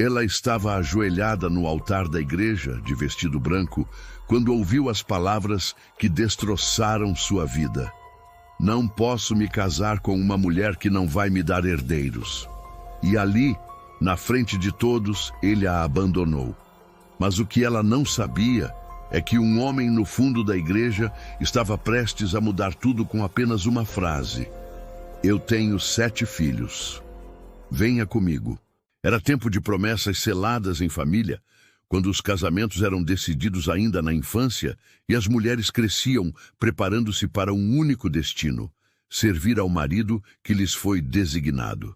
Ela estava ajoelhada no altar da igreja, de vestido branco, quando ouviu as palavras que destroçaram sua vida. Não posso me casar com uma mulher que não vai me dar herdeiros. E ali, na frente de todos, ele a abandonou. Mas o que ela não sabia é que um homem no fundo da igreja estava prestes a mudar tudo com apenas uma frase: "Eu tenho 7 filhos. Venha comigo." Era tempo de promessas seladas em família, quando os casamentos eram decididos ainda na infância e as mulheres cresciam preparando-se para um único destino: servir ao marido que lhes foi designado.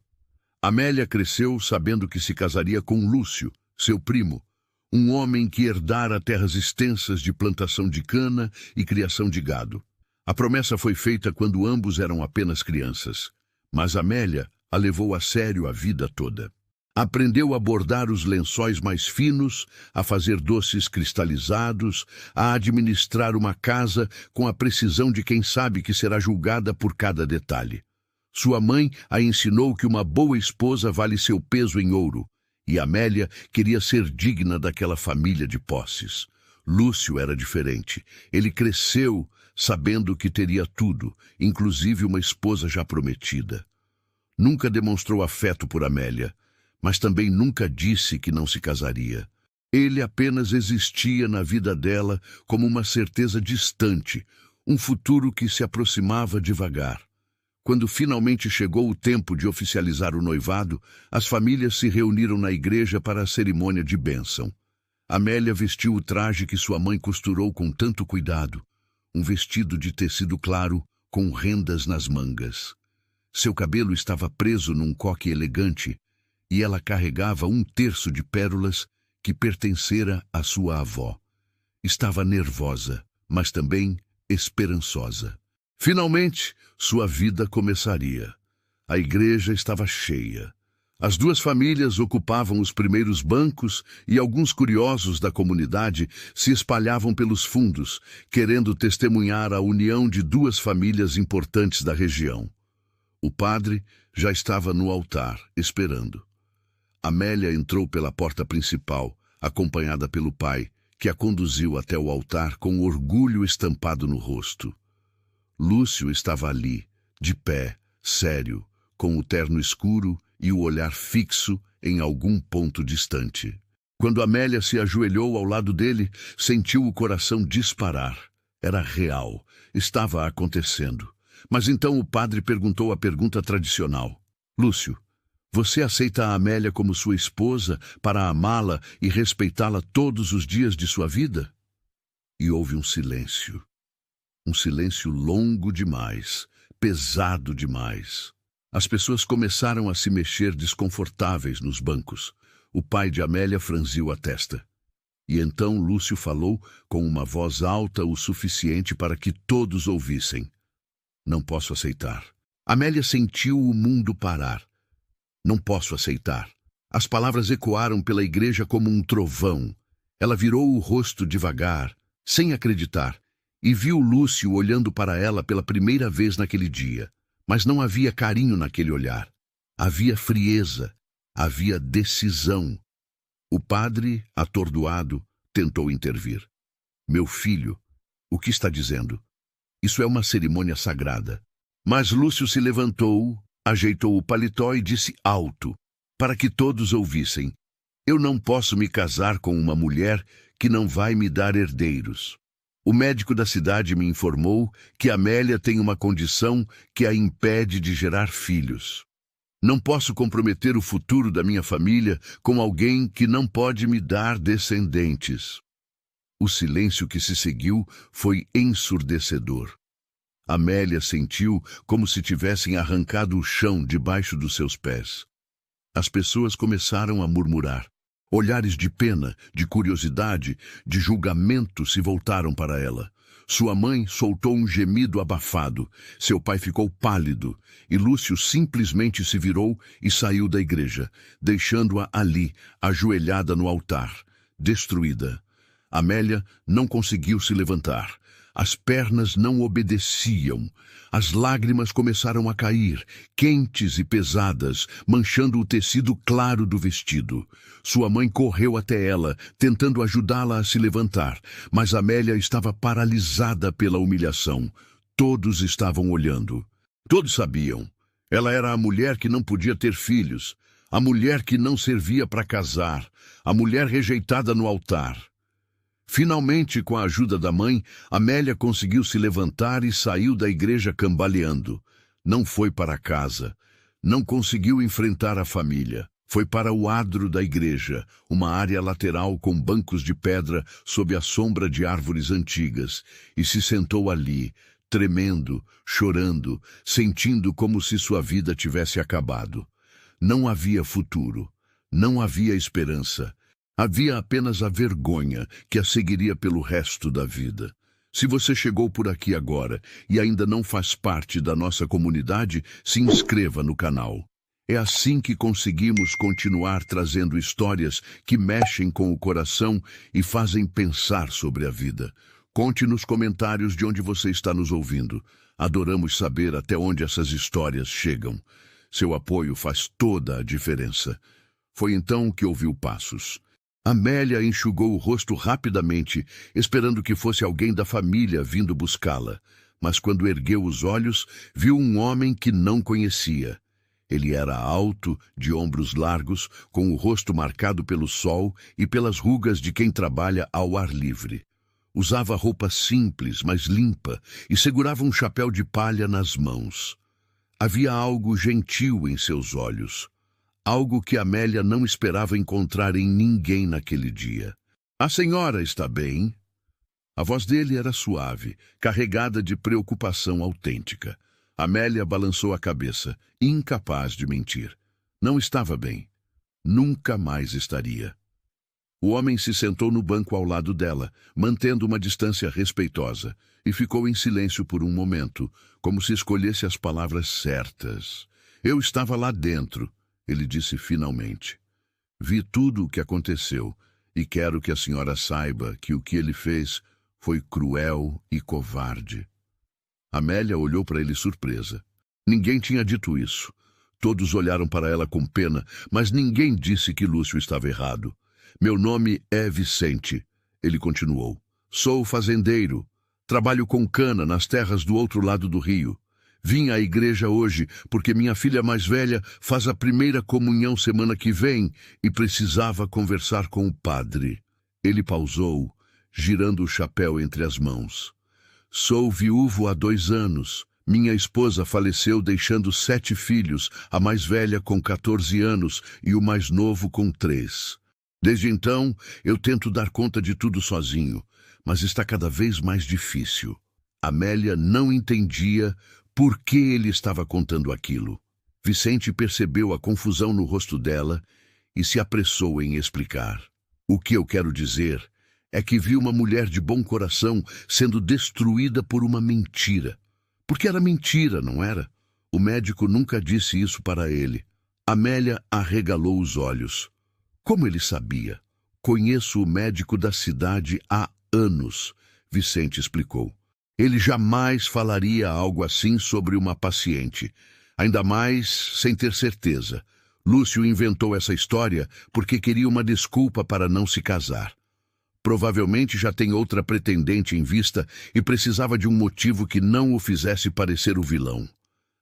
Amélia cresceu sabendo que se casaria com Lúcio, seu primo, um homem que herdara terras extensas de plantação de cana e criação de gado. A promessa foi feita quando ambos eram apenas crianças, mas Amélia a levou a sério a vida toda. Aprendeu a bordar os lençóis mais finos, a fazer doces cristalizados, a administrar uma casa com a precisão de quem sabe que será julgada por cada detalhe. Sua mãe a ensinou que uma boa esposa vale seu peso em ouro, e Amélia queria ser digna daquela família de posses. Lúcio era diferente. Ele cresceu sabendo que teria tudo, inclusive uma esposa já prometida. Nunca demonstrou afeto por Amélia, mas também nunca disse que não se casaria. Ele apenas existia na vida dela como uma certeza distante, um futuro que se aproximava devagar. Quando finalmente chegou o tempo de oficializar o noivado, as famílias se reuniram na igreja para a cerimônia de bênção. Amélia vestiu o traje que sua mãe costurou com tanto cuidado, um vestido de tecido claro com rendas nas mangas. Seu cabelo estava preso num coque elegante, e ela carregava 1/3 de pérolas que pertencera à sua avó. Estava nervosa, mas também esperançosa. Finalmente, sua vida começaria. A igreja estava cheia. As 2 famílias ocupavam os primeiros bancos e alguns curiosos da comunidade se espalhavam pelos fundos, querendo testemunhar a união de 2 famílias importantes da região. O padre já estava no altar, esperando. Amélia entrou pela porta principal, acompanhada pelo pai, que a conduziu até o altar com orgulho estampado no rosto. Lúcio estava ali, de pé, sério, com o terno escuro e o olhar fixo em algum ponto distante. Quando Amélia se ajoelhou ao lado dele, sentiu o coração disparar. Era real, estava acontecendo. Mas então o padre perguntou a pergunta tradicional: "Lúcio, você aceita a Amélia como sua esposa para amá-la e respeitá-la todos os dias de sua vida?" E houve um silêncio. Um silêncio longo demais, pesado demais. As pessoas começaram a se mexer desconfortáveis nos bancos. O pai de Amélia franziu a testa. E então Lúcio falou com uma voz alta o suficiente para que todos ouvissem: "Não posso aceitar." Amélia sentiu o mundo parar. "Não posso aceitar." As palavras ecoaram pela igreja como um trovão. Ela virou o rosto devagar, sem acreditar, e viu Lúcio olhando para ela pela primeira vez naquele dia. Mas não havia carinho naquele olhar. Havia frieza, havia decisão. O padre, atordoado, tentou intervir. "Meu filho, o que está dizendo? Isso é uma cerimônia sagrada." Mas Lúcio se levantou, ajeitou o paletó e disse alto, para que todos ouvissem: "Eu não posso me casar com uma mulher que não vai me dar herdeiros. O médico da cidade me informou que Amélia tem uma condição que a impede de gerar filhos. Não posso comprometer o futuro da minha família com alguém que não pode me dar descendentes." O silêncio que se seguiu foi ensurdecedor. Amélia sentiu como se tivessem arrancado o chão debaixo dos seus pés. As pessoas começaram a murmurar. Olhares de pena, de curiosidade, de julgamento se voltaram para ela. Sua mãe soltou um gemido abafado. Seu pai ficou pálido, e Lúcio simplesmente se virou e saiu da igreja, deixando-a ali, ajoelhada no altar, destruída. Amélia não conseguiu se levantar. As pernas não obedeciam. As lágrimas começaram a cair, quentes e pesadas, manchando o tecido claro do vestido. Sua mãe correu até ela, tentando ajudá-la a se levantar, mas Amélia estava paralisada pela humilhação. Todos estavam olhando. Todos sabiam. Ela era a mulher que não podia ter filhos, a mulher que não servia para casar, a mulher rejeitada no altar. Finalmente, com a ajuda da mãe, Amélia conseguiu se levantar e saiu da igreja cambaleando. Não foi para casa. Não conseguiu enfrentar a família. Foi para o adro da igreja, uma área lateral com bancos de pedra sob a sombra de árvores antigas, e se sentou ali, tremendo, chorando, sentindo como se sua vida tivesse acabado. Não havia futuro. Não havia esperança. Havia apenas a vergonha que a seguiria pelo resto da vida. Se você chegou por aqui agora e ainda não faz parte da nossa comunidade, se inscreva no canal. É assim que conseguimos continuar trazendo histórias que mexem com o coração e fazem pensar sobre a vida. Conte nos comentários de onde você está nos ouvindo. Adoramos saber até onde essas histórias chegam. Seu apoio faz toda a diferença. Foi então que ouviu passos. Amélia enxugou o rosto rapidamente, esperando que fosse alguém da família vindo buscá-la. Mas quando ergueu os olhos, viu um homem que não conhecia. Ele era alto, de ombros largos, com o rosto marcado pelo sol e pelas rugas de quem trabalha ao ar livre. Usava roupa simples, mas limpa, e segurava um chapéu de palha nas mãos. Havia algo gentil em seus olhos. Algo que Amélia não esperava encontrar em ninguém naquele dia. "A senhora está bem?" A voz dele era suave, carregada de preocupação autêntica. Amélia balançou a cabeça, incapaz de mentir. Não estava bem. Nunca mais estaria. O homem se sentou no banco ao lado dela, mantendo uma distância respeitosa, e ficou em silêncio por um momento, como se escolhesse as palavras certas. "Eu estava lá dentro", ele disse finalmente. "Vi tudo o que aconteceu e quero que a senhora saiba que o que ele fez foi cruel e covarde." Amélia olhou para ele surpresa. Ninguém tinha dito isso. Todos olharam para ela com pena, mas ninguém disse que Lúcio estava errado. "Meu nome é Vicente", ele continuou. "Sou fazendeiro. Trabalho com cana nas terras do outro lado do rio. Vim à igreja hoje porque minha filha mais velha faz a primeira comunhão semana que vem e precisava conversar com o padre." Ele pausou, girando o chapéu entre as mãos. "Sou viúvo há 2 anos. Minha esposa faleceu deixando 7 filhos, a mais velha com 14 anos e o mais novo com 3. Desde então, eu tento dar conta de tudo sozinho, mas está cada vez mais difícil." Amélia não entendia por que ele estava contando aquilo. Vicente percebeu a confusão no rosto dela e se apressou em explicar. "O que eu quero dizer é que vi uma mulher de bom coração sendo destruída por uma mentira. Porque era mentira, não era? O médico nunca disse isso para ele." Amélia arregalou os olhos. "Como ele sabia?" "Conheço o médico da cidade há anos", Vicente explicou. "Ele jamais falaria algo assim sobre uma paciente, ainda mais sem ter certeza. Lúcio inventou essa história porque queria uma desculpa para não se casar. Provavelmente já tem outra pretendente em vista e precisava de um motivo que não o fizesse parecer o vilão."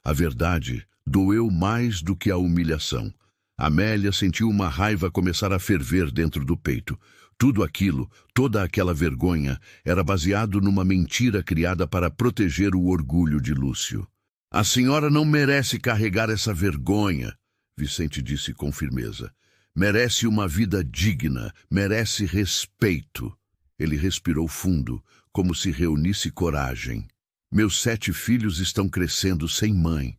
A verdade doeu mais do que a humilhação. Amélia sentiu uma raiva começar a ferver dentro do peito. Tudo aquilo, toda aquela vergonha, era baseado numa mentira criada para proteger o orgulho de Lúcio. "A senhora não merece carregar essa vergonha", Vicente disse com firmeza. "Merece uma vida digna, merece respeito." Ele respirou fundo, como se reunisse coragem. "Meus 7 filhos estão crescendo sem mãe.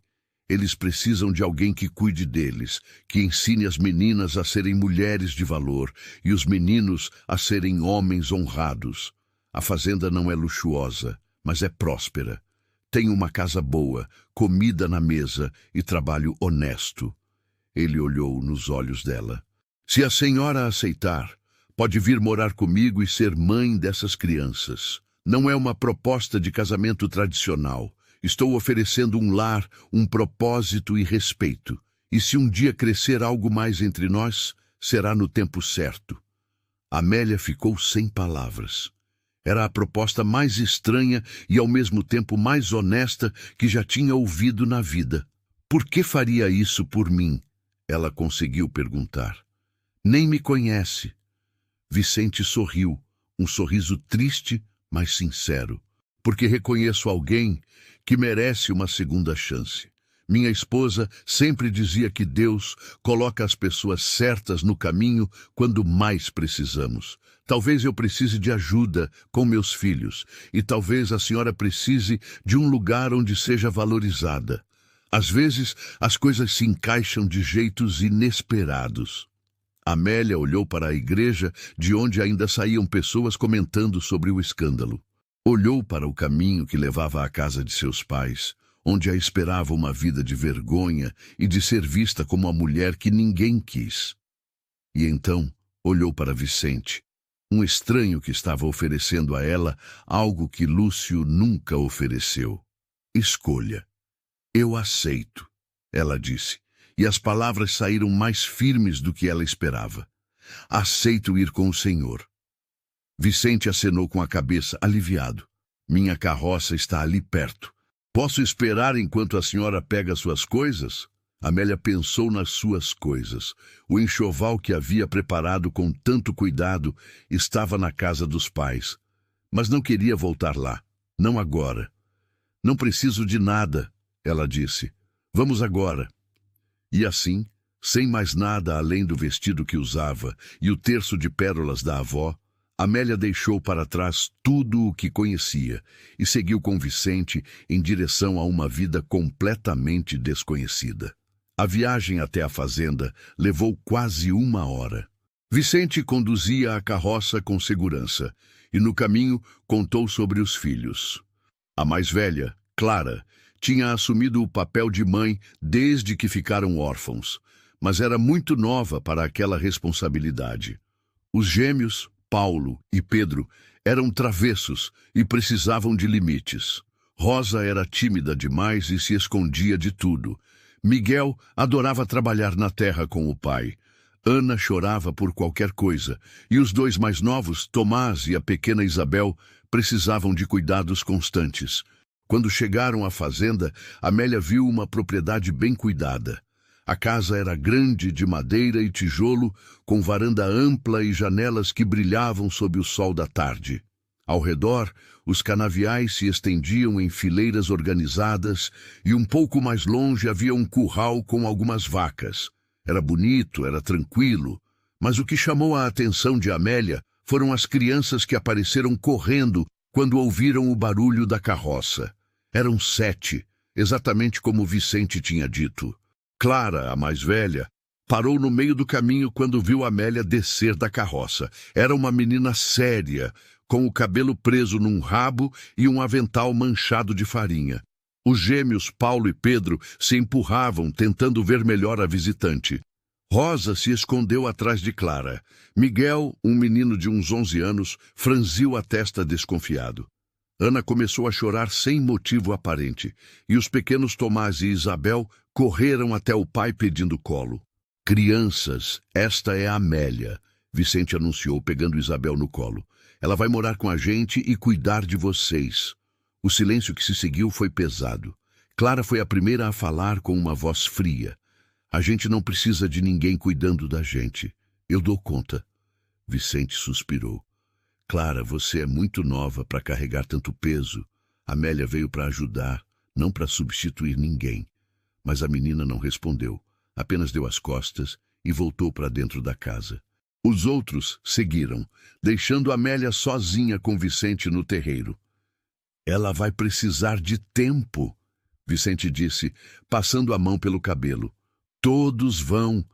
Eles precisam de alguém que cuide deles, que ensine as meninas a serem mulheres de valor e os meninos a serem homens honrados. A fazenda não é luxuosa, mas é próspera. Tem uma casa boa, comida na mesa e trabalho honesto." Ele olhou nos olhos dela. "Se a senhora aceitar, pode vir morar comigo e ser mãe dessas crianças. Não é uma proposta de casamento tradicional. Estou oferecendo um lar, um propósito e respeito. E se um dia crescer algo mais entre nós, será no tempo certo. Amélia ficou sem palavras. Era a proposta mais estranha e ao mesmo tempo mais honesta que já tinha ouvido na vida. Por que faria isso por mim? Ela conseguiu perguntar. Nem me conhece. Vicente sorriu, um sorriso triste, mas sincero. Porque reconheço alguém que merece uma segunda chance. Minha esposa sempre dizia que Deus coloca as pessoas certas no caminho quando mais precisamos. Talvez eu precise de ajuda com meus filhos, e talvez a senhora precise de um lugar onde seja valorizada. Às vezes, as coisas se encaixam de jeitos inesperados. Amélia olhou para a igreja, de onde ainda saíam pessoas comentando sobre o escândalo. Olhou para o caminho que levava à casa de seus pais, onde a esperava uma vida de vergonha e de ser vista como a mulher que ninguém quis. E então olhou para Vicente, um estranho que estava oferecendo a ela algo que Lúcio nunca ofereceu. Escolha. Eu aceito, ela disse, e as palavras saíram mais firmes do que ela esperava. Aceito ir com o Senhor. Vicente acenou com a cabeça, aliviado. Minha carroça está ali perto. Posso esperar enquanto a senhora pega suas coisas? Amélia pensou nas suas coisas. O enxoval que havia preparado com tanto cuidado estava na casa dos pais. Mas não queria voltar lá. Não agora. Não preciso de nada, ela disse. Vamos agora. E assim, sem mais nada além do vestido que usava e o terço de pérolas da avó, Amélia deixou para trás tudo o que conhecia e seguiu com Vicente em direção a uma vida completamente desconhecida. A viagem até a fazenda levou quase 1 hora. Vicente conduzia a carroça com segurança e, no caminho, contou sobre os filhos. A mais velha, Clara, tinha assumido o papel de mãe desde que ficaram órfãos, mas era muito nova para aquela responsabilidade. Os gêmeos, Paulo e Pedro, eram travessos e precisavam de limites. Rosa era tímida demais e se escondia de tudo. Miguel adorava trabalhar na terra com o pai. Ana chorava por qualquer coisa, e os 2 mais novos, Tomás e a pequena Isabel, precisavam de cuidados constantes. Quando chegaram à fazenda, Amélia viu uma propriedade bem cuidada. A casa era grande, de madeira e tijolo, com varanda ampla e janelas que brilhavam sob o sol da tarde. Ao redor, os canaviais se estendiam em fileiras organizadas e um pouco mais longe havia um curral com algumas vacas. Era bonito, era tranquilo, mas o que chamou a atenção de Amélia foram as crianças que apareceram correndo quando ouviram o barulho da carroça. Eram 7, exatamente como Vicente tinha dito. Clara, a mais velha, parou no meio do caminho quando viu Amélia descer da carroça. Era uma menina séria, com o cabelo preso num rabo e um avental manchado de farinha. Os gêmeos Paulo e Pedro se empurravam, tentando ver melhor a visitante. Rosa se escondeu atrás de Clara. Miguel, um menino de uns 11 anos, franziu a testa desconfiado. Ana começou a chorar sem motivo aparente, e os pequenos Tomás e Isabel correram até o pai pedindo colo. Crianças, esta é a Amélia, Vicente anunciou, pegando Isabel no colo. Ela vai morar com a gente e cuidar de vocês. O silêncio que se seguiu foi pesado. Clara foi a primeira a falar com uma voz fria. A gente não precisa de ninguém cuidando da gente. Eu dou conta. Vicente suspirou. Clara, você é muito nova para carregar tanto peso. Amélia veio para ajudar, não para substituir ninguém. Mas a menina não respondeu, apenas deu as costas e voltou para dentro da casa. Os outros seguiram, deixando Amélia sozinha com Vicente no terreiro. Ela vai precisar de tempo, Vicente disse, passando a mão pelo cabelo. Todos vão.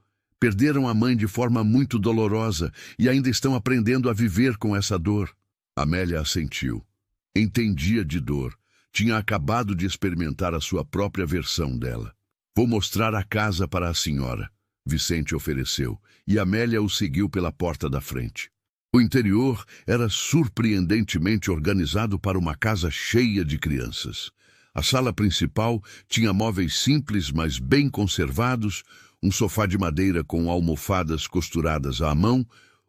Perderam a mãe de forma muito dolorosa e ainda estão aprendendo a viver com essa dor. Amélia assentiu. Entendia de dor. Tinha acabado de experimentar a sua própria versão dela. Vou mostrar a casa para a senhora, Vicente ofereceu, e Amélia o seguiu pela porta da frente. O interior era surpreendentemente organizado para uma casa cheia de crianças. A sala principal tinha móveis simples, mas bem conservados, um sofá de madeira com almofadas costuradas à mão,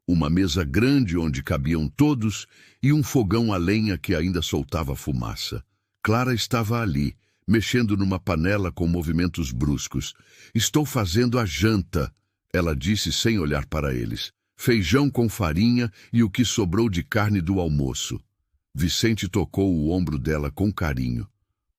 uma mesa grande onde cabiam todos e um fogão a lenha que ainda soltava fumaça. Clara estava ali, mexendo numa panela com movimentos bruscos. "Estou fazendo a janta", ela disse sem olhar para eles. "Feijão com farinha e o que sobrou de carne do almoço." Vicente tocou o ombro dela com carinho.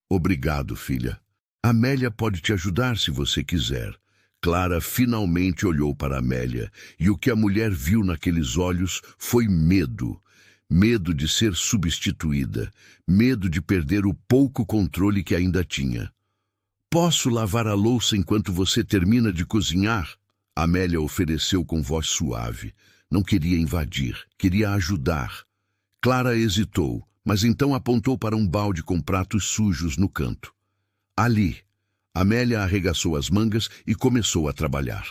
"Obrigado, filha. Amélia pode te ajudar se você quiser." Clara finalmente olhou para Amélia, e o que a mulher viu naqueles olhos foi medo. Medo de ser substituída, medo de perder o pouco controle que ainda tinha. "Posso lavar a louça enquanto você termina de cozinhar?" Amélia ofereceu com voz suave. Não queria invadir, queria ajudar. Clara hesitou, mas então apontou para um balde com pratos sujos no canto. "Ali." Amélia arregaçou as mangas e começou a trabalhar.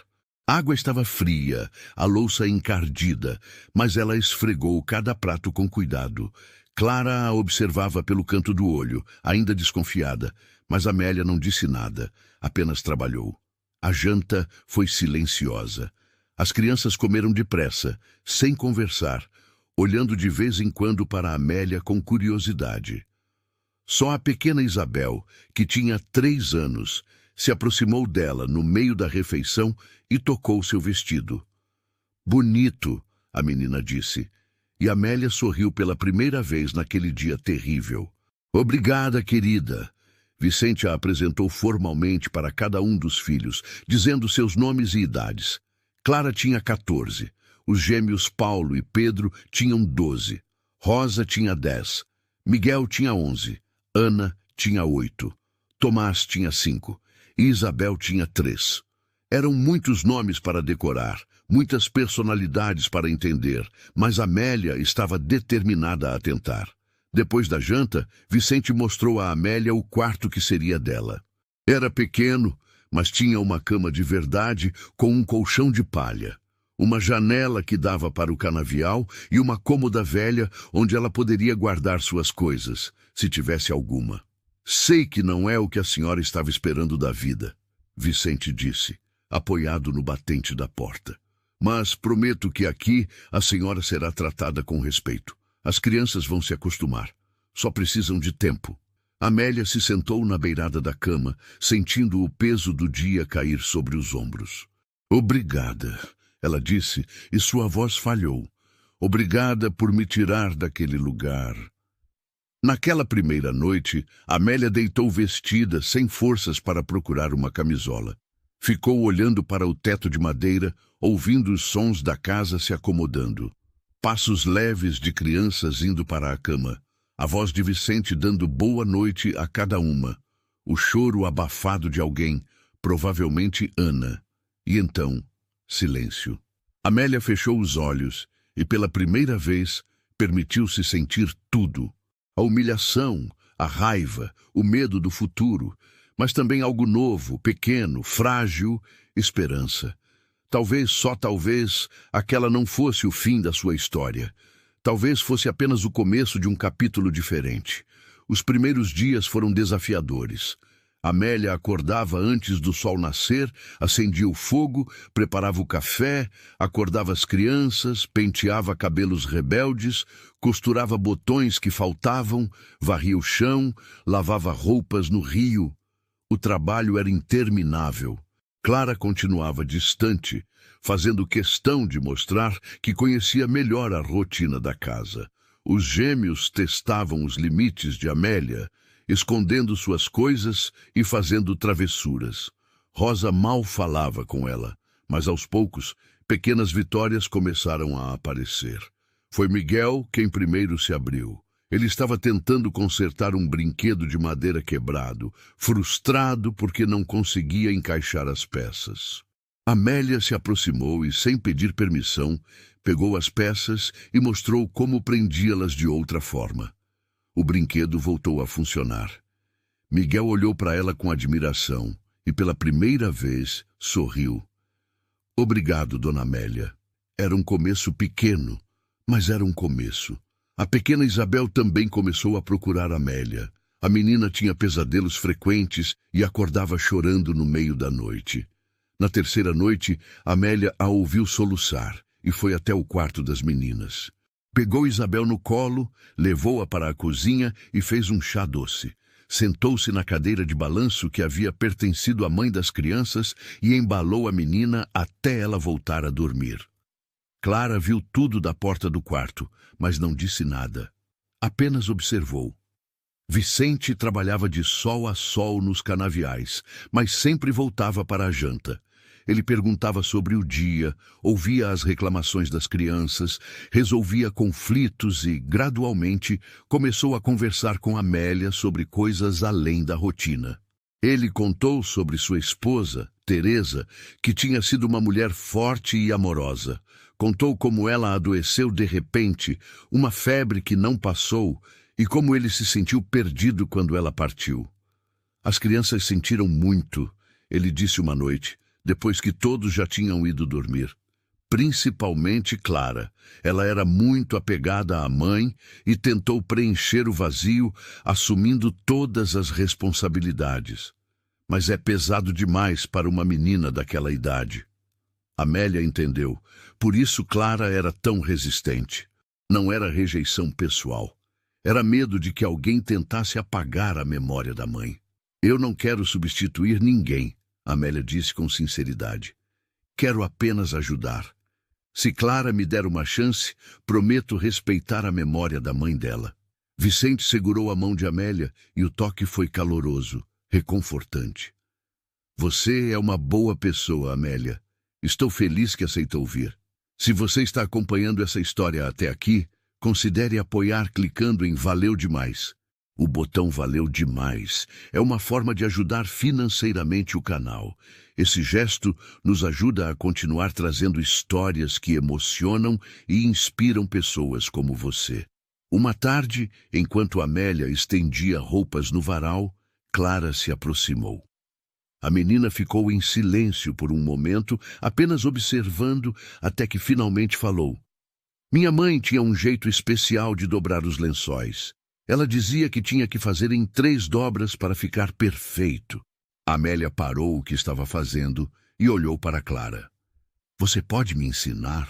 A água estava fria, a louça encardida, mas ela esfregou cada prato com cuidado. Clara a observava pelo canto do olho, ainda desconfiada, mas Amélia não disse nada, apenas trabalhou. A janta foi silenciosa. As crianças comeram depressa, sem conversar, olhando de vez em quando para Amélia com curiosidade. Só a pequena Isabel, que tinha 3 anos, se aproximou dela no meio da refeição e tocou seu vestido. "Bonito", a menina disse, e Amélia sorriu pela primeira vez naquele dia terrível. "Obrigada, querida." Vicente a apresentou formalmente para cada um dos filhos, dizendo seus nomes e idades. Clara tinha 14, os gêmeos Paulo e Pedro tinham 12, Rosa tinha 10, Miguel tinha 11, Ana tinha 8, Tomás tinha 5 e Isabel tinha 3. Eram muitos nomes para decorar, muitas personalidades para entender, mas Amélia estava determinada a tentar. Depois da janta, Vicente mostrou a Amélia o quarto que seria dela. Era pequeno, mas tinha uma cama de verdade com um colchão de palha, uma janela que dava para o canavial e uma cômoda velha onde ela poderia guardar suas coisas, se tivesse alguma. "Sei que não é o que a senhora estava esperando da vida", Vicente disse, apoiado no batente da porta. "Mas prometo que aqui a senhora será tratada com respeito. As crianças vão se acostumar. Só precisam de tempo." Amélia se sentou na beirada da cama, sentindo o peso do dia cair sobre os ombros. "Obrigada", ela disse, e sua voz falhou. "Obrigada por me tirar daquele lugar." Naquela primeira noite, Amélia deitou vestida, sem forças para procurar uma camisola. Ficou olhando para o teto de madeira, ouvindo os sons da casa se acomodando. Passos leves de crianças indo para a cama. A voz de Vicente dando boa noite a cada uma. O choro abafado de alguém, provavelmente Ana. E então, silêncio. Amélia fechou os olhos e, pela primeira vez, permitiu-se sentir tudo. A humilhação, a raiva, o medo do futuro, mas também algo novo, pequeno, frágil, esperança. Talvez, só talvez, aquela não fosse o fim da sua história. Talvez fosse apenas o começo de um capítulo diferente. Os primeiros dias foram desafiadores. Amélia acordava antes do sol nascer, acendia o fogo, preparava o café, acordava as crianças, penteava cabelos rebeldes, costurava botões que faltavam, varria o chão, lavava roupas no rio. O trabalho era interminável. Clara continuava distante, fazendo questão de mostrar que conhecia melhor a rotina da casa. Os gêmeos testavam os limites de Amélia, escondendo suas coisas e fazendo travessuras. Rosa mal falava com ela, mas aos poucos, pequenas vitórias começaram a aparecer. Foi Miguel quem primeiro se abriu. Ele estava tentando consertar um brinquedo de madeira quebrado, frustrado porque não conseguia encaixar as peças. Amélia se aproximou e, sem pedir permissão, pegou as peças e mostrou como prendia-las de outra forma. O brinquedo voltou a funcionar. Miguel olhou para ela com admiração e, pela primeira vez, sorriu. "Obrigado, Dona Amélia. Era um começo pequeno, Mas era um começo. A pequena Isabel também começou a procurar Amélia. A menina tinha pesadelos frequentes e acordava chorando no meio da noite. Na terceira noite, Amélia a ouviu soluçar e foi até o quarto das meninas. Pegou Isabel no colo, levou-a para a cozinha e fez um chá doce. Sentou-se na cadeira de balanço que havia pertencido à mãe das crianças e embalou a menina até ela voltar a dormir. Clara viu tudo da porta do quarto, mas não disse nada. Apenas observou. Vicente trabalhava de sol a sol nos canaviais, mas sempre voltava para a janta. Ele perguntava sobre o dia, ouvia as reclamações das crianças, resolvia conflitos e, gradualmente, começou a conversar com Amélia sobre coisas além da rotina. Ele contou sobre sua esposa, Teresa, que tinha sido uma mulher forte e amorosa. Contou como ela adoeceu de repente, uma febre que não passou, e como ele se sentiu perdido quando ela partiu. As crianças sentiram muito, ele disse uma noite, depois que todos já tinham ido dormir. Principalmente Clara. Ela era muito apegada à mãe e tentou preencher o vazio, assumindo todas as responsabilidades. Mas é pesado demais para uma menina daquela idade. Amélia entendeu. Por isso Clara era tão resistente. Não era rejeição pessoal. Era medo de que alguém tentasse apagar a memória da mãe. Eu não quero substituir ninguém, Amélia disse com sinceridade. Quero apenas ajudar. Se Clara me der uma chance, prometo respeitar a memória da mãe dela. Vicente segurou a mão de Amélia e o toque foi caloroso, reconfortante. Você é uma boa pessoa, Amélia. Estou feliz que aceitou vir. Se você está acompanhando essa história até aqui, considere apoiar clicando em Valeu Demais. O botão Valeu Demais é uma forma de ajudar financeiramente o canal. Esse gesto nos ajuda a continuar trazendo histórias que emocionam e inspiram pessoas como você. Uma tarde, enquanto Amélia estendia roupas no varal, Clara se aproximou. A menina ficou em silêncio por um momento, apenas observando, até que finalmente falou. Minha mãe tinha um jeito especial de dobrar os lençóis. Ela dizia que tinha que fazer em 3 dobras para ficar perfeito. Amélia parou o que estava fazendo e olhou para Clara. Você pode me ensinar?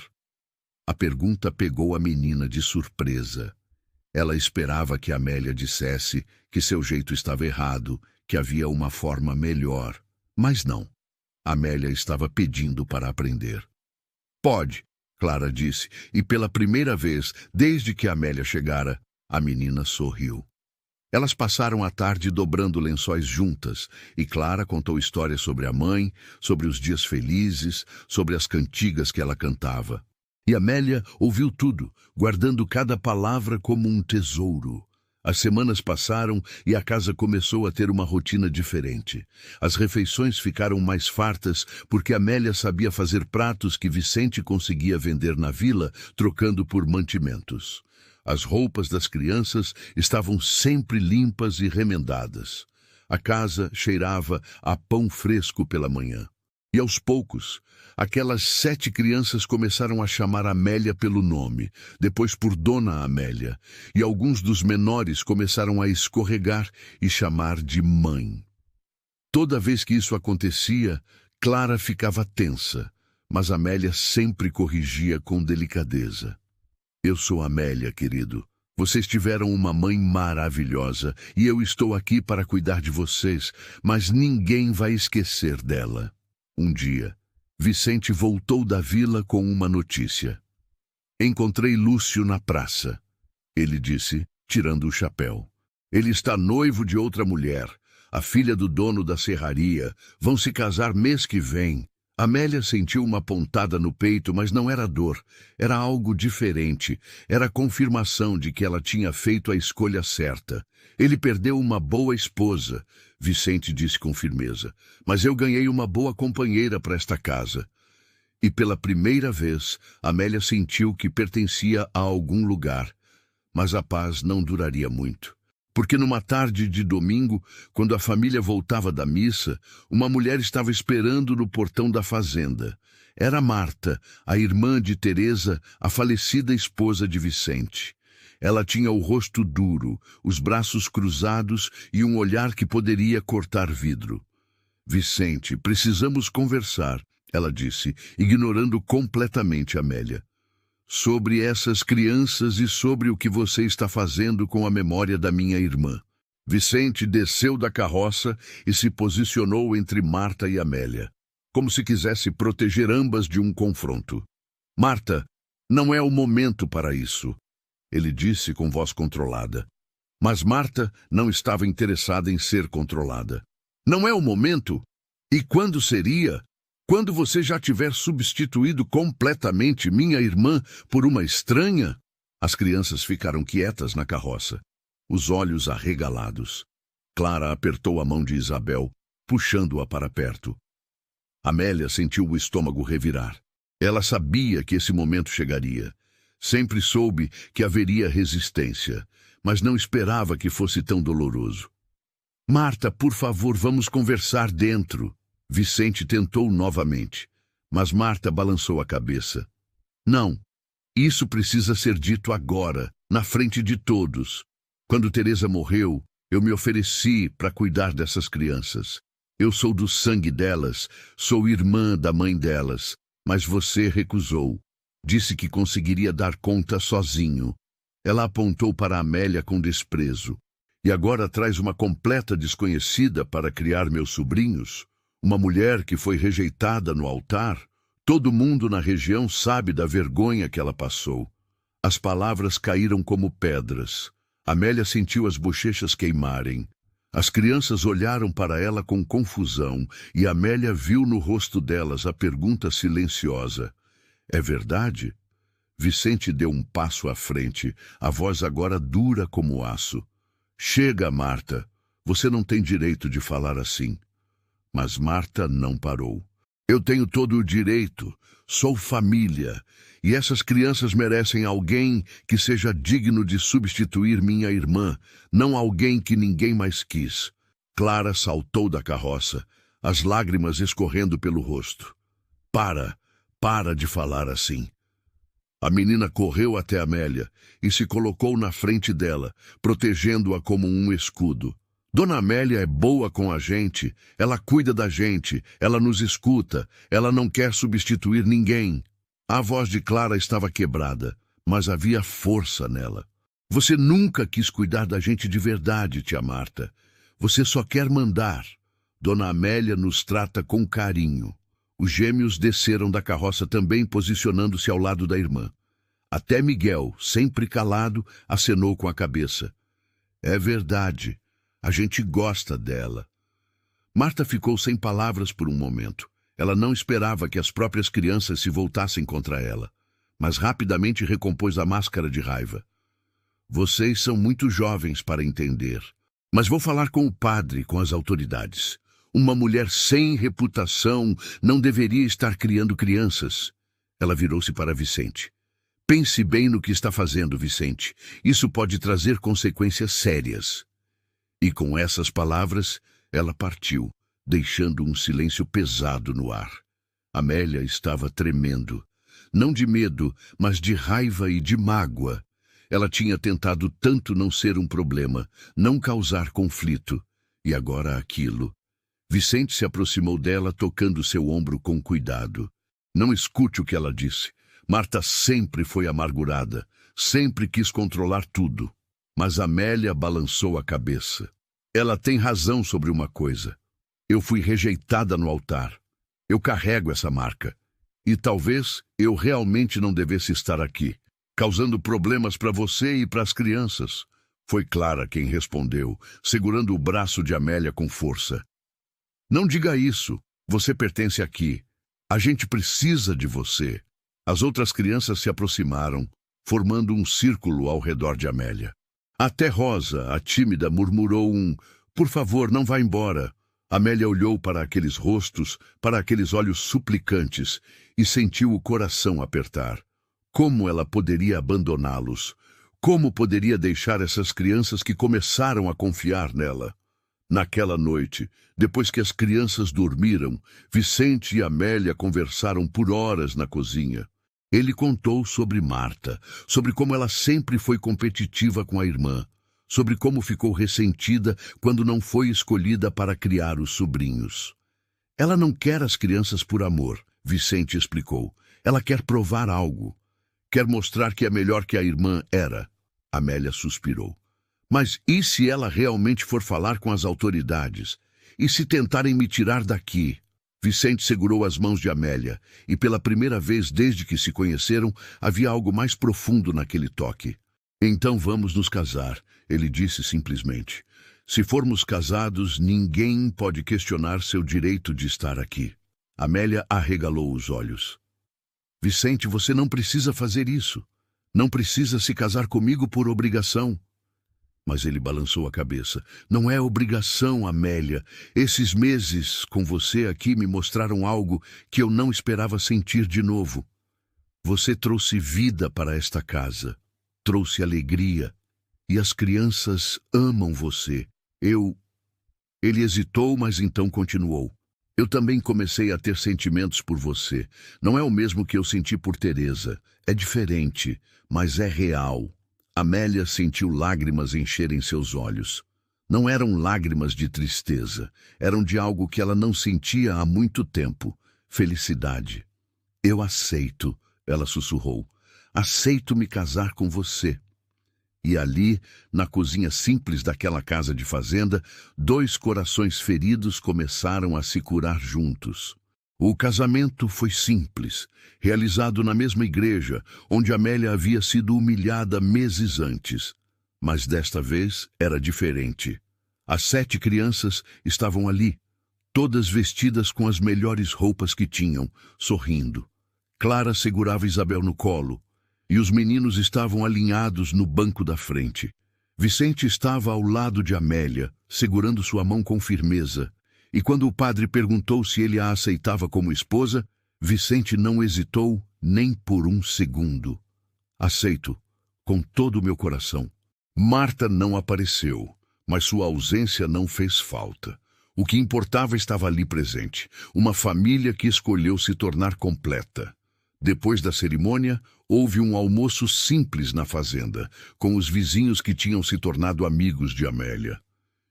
A pergunta pegou a menina de surpresa. Ela esperava que Amélia dissesse que seu jeito estava errado, que havia uma forma melhor. Mas não. Amélia estava pedindo para aprender. Pode, Clara disse, e pela primeira vez, desde que Amélia chegara, a menina sorriu. Elas passaram a tarde dobrando lençóis juntas, e Clara contou histórias sobre a mãe, sobre os dias felizes, sobre as cantigas que ela cantava. E Amélia ouviu tudo, guardando cada palavra como um tesouro. As semanas passaram e a casa começou a ter uma rotina diferente. As refeições ficaram mais fartas porque Amélia sabia fazer pratos que Vicente conseguia vender na vila, trocando por mantimentos. As roupas das crianças estavam sempre limpas e remendadas. A casa cheirava a pão fresco pela manhã. E aos poucos, aquelas 7 crianças começaram a chamar Amélia pelo nome, depois por Dona Amélia, e alguns dos menores começaram a escorregar e chamar de mãe. Toda vez que isso acontecia, Clara ficava tensa, mas Amélia sempre corrigia com delicadeza. Eu sou Amélia, querido. Vocês tiveram uma mãe maravilhosa e eu estou aqui para cuidar de vocês, mas ninguém vai esquecer dela. Um dia, Vicente voltou da vila com uma notícia. Encontrei Lúcio na praça, ele disse, tirando o chapéu. Ele está noivo de outra mulher, a filha do dono da serraria. Vão se casar mês que vem. Amélia sentiu uma pontada no peito, mas não era dor. Era algo diferente. Era a confirmação de que ela tinha feito a escolha certa. Ele perdeu uma boa esposa, Vicente disse com firmeza, mas eu ganhei uma boa companheira para esta casa. E pela primeira vez, Amélia sentiu que pertencia a algum lugar. Mas a paz não duraria muito. Porque numa tarde de domingo, quando a família voltava da missa, uma mulher estava esperando no portão da fazenda. Era Marta, a irmã de Teresa, a falecida esposa de Vicente. Ela tinha o rosto duro, os braços cruzados e um olhar que poderia cortar vidro. Vicente, precisamos conversar, ela disse, ignorando completamente Amélia. Sobre essas crianças e sobre o que você está fazendo com a memória da minha irmã. Vicente desceu da carroça e se posicionou entre Marta e Amélia, como se quisesse proteger ambas de um confronto. Marta, não é o momento para isso, ele disse com voz controlada. Mas Marta não estava interessada em ser controlada. Não é o momento? E quando seria? Quando você já tiver substituído completamente minha irmã por uma estranha? As crianças ficaram quietas na carroça, os olhos arregalados. Clara apertou a mão de Isabel, puxando-a para perto. Amélia sentiu o estômago revirar. Ela sabia que esse momento chegaria. Sempre soube que haveria resistência, mas não esperava que fosse tão doloroso. Marta, por favor, vamos conversar dentro. Vicente tentou novamente, mas Marta balançou a cabeça. Não, isso precisa ser dito agora, na frente de todos. Quando Teresa morreu, eu me ofereci para cuidar dessas crianças. Eu sou do sangue delas, sou irmã da mãe delas, mas você recusou. Disse que conseguiria dar conta sozinho. Ela apontou para Amélia com desprezo. E agora traz uma completa desconhecida para criar meus sobrinhos? Uma mulher que foi rejeitada no altar? Todo mundo na região sabe da vergonha que ela passou. As palavras caíram como pedras. Amélia sentiu as bochechas queimarem. As crianças olharam para ela com confusão e Amélia viu no rosto delas a pergunta silenciosa. É verdade? Vicente deu um passo à frente, a voz agora dura como aço. Chega, Marta. Você não tem direito de falar assim. Mas Marta não parou. Eu tenho todo o direito. Sou família. E essas crianças merecem alguém que seja digno de substituir minha irmã, não alguém que ninguém mais quis. Clara saltou da carroça, as lágrimas escorrendo pelo rosto. Para de falar assim. A menina correu até Amélia e se colocou na frente dela, protegendo-a como um escudo. Dona Amélia é boa com a gente, ela cuida da gente, ela nos escuta, ela não quer substituir ninguém. A voz de Clara estava quebrada, mas havia força nela. Você nunca quis cuidar da gente de verdade, tia Marta. Você só quer mandar. Dona Amélia nos trata com carinho. Os gêmeos desceram da carroça também, posicionando-se ao lado da irmã. Até Miguel, sempre calado, acenou com a cabeça. É verdade. A gente gosta dela. Marta ficou sem palavras por um momento. Ela não esperava que as próprias crianças se voltassem contra ela, mas rapidamente recompôs a máscara de raiva. Vocês são muito jovens para entender, mas vou falar com o padre, com as autoridades. Uma mulher sem reputação não deveria estar criando crianças. Ela virou-se para Vicente. Pense bem no que está fazendo, Vicente. Isso pode trazer consequências sérias. E com essas palavras, ela partiu, deixando um silêncio pesado no ar. Amélia estava tremendo. Não de medo, mas de raiva e de mágoa. Ela tinha tentado tanto não ser um problema, não causar conflito. E agora aquilo. Vicente se aproximou dela, tocando seu ombro com cuidado. Não escute o que ela disse. Marta sempre foi amargurada, sempre quis controlar tudo. Mas Amélia balançou a cabeça. Ela tem razão sobre uma coisa. Eu fui rejeitada no altar. Eu carrego essa marca. E talvez eu realmente não devesse estar aqui, causando problemas para você e para as crianças. Foi Clara quem respondeu, segurando o braço de Amélia com força. Não diga isso. Você pertence aqui. A gente precisa de você. As outras crianças se aproximaram, formando um círculo ao redor de Amélia. Até Rosa, a tímida, murmurou por favor, não vá embora. Amélia olhou para aqueles rostos, para aqueles olhos suplicantes, e sentiu o coração apertar. Como ela poderia abandoná-los? Como poderia deixar essas crianças que começaram a confiar nela? Naquela noite, depois que as crianças dormiram, Vicente e Amélia conversaram por horas na cozinha. Ele contou sobre Marta, sobre como ela sempre foi competitiva com a irmã, sobre como ficou ressentida quando não foi escolhida para criar os sobrinhos. Ela não quer as crianças por amor, Vicente explicou. Ela quer provar algo. Quer mostrar que é melhor que a irmã era. Amélia suspirou. Mas e se ela realmente for falar com as autoridades? E se tentarem me tirar daqui? Vicente segurou as mãos de Amélia, e pela primeira vez desde que se conheceram, havia algo mais profundo naquele toque. Então vamos nos casar, ele disse simplesmente. Se formos casados, ninguém pode questionar seu direito de estar aqui. Amélia arregalou os olhos. Vicente, você não precisa fazer isso. Não precisa se casar comigo por obrigação. Mas ele balançou a cabeça. Não é obrigação, Amélia. Esses meses com você aqui me mostraram algo que eu não esperava sentir de novo. Você trouxe vida para esta casa. Trouxe alegria. E as crianças amam você. Ele hesitou, mas então continuou. Eu também comecei a ter sentimentos por você. Não é o mesmo que eu senti por Teresa. É diferente, mas é real. Amélia sentiu lágrimas encherem seus olhos. Não eram lágrimas de tristeza. Eram de algo que ela não sentia há muito tempo. Felicidade. Eu aceito, ela sussurrou. Aceito me casar com você. E ali, na cozinha simples daquela casa de fazenda, dois corações feridos começaram a se curar juntos. O casamento foi simples, realizado na mesma igreja, onde Amélia havia sido humilhada meses antes. Mas desta vez era diferente. As 7 crianças estavam ali, todas vestidas com as melhores roupas que tinham, sorrindo. Clara segurava Isabel no colo, e os meninos estavam alinhados no banco da frente. Vicente estava ao lado de Amélia, segurando sua mão com firmeza, e quando o padre perguntou se ele a aceitava como esposa, Vicente não hesitou nem por um segundo. Aceito, com todo o meu coração. Marta não apareceu, mas sua ausência não fez falta. O que importava estava ali presente, uma família que escolheu se tornar completa. Depois da cerimônia, houve um almoço simples na fazenda, com os vizinhos que tinham se tornado amigos de Amélia.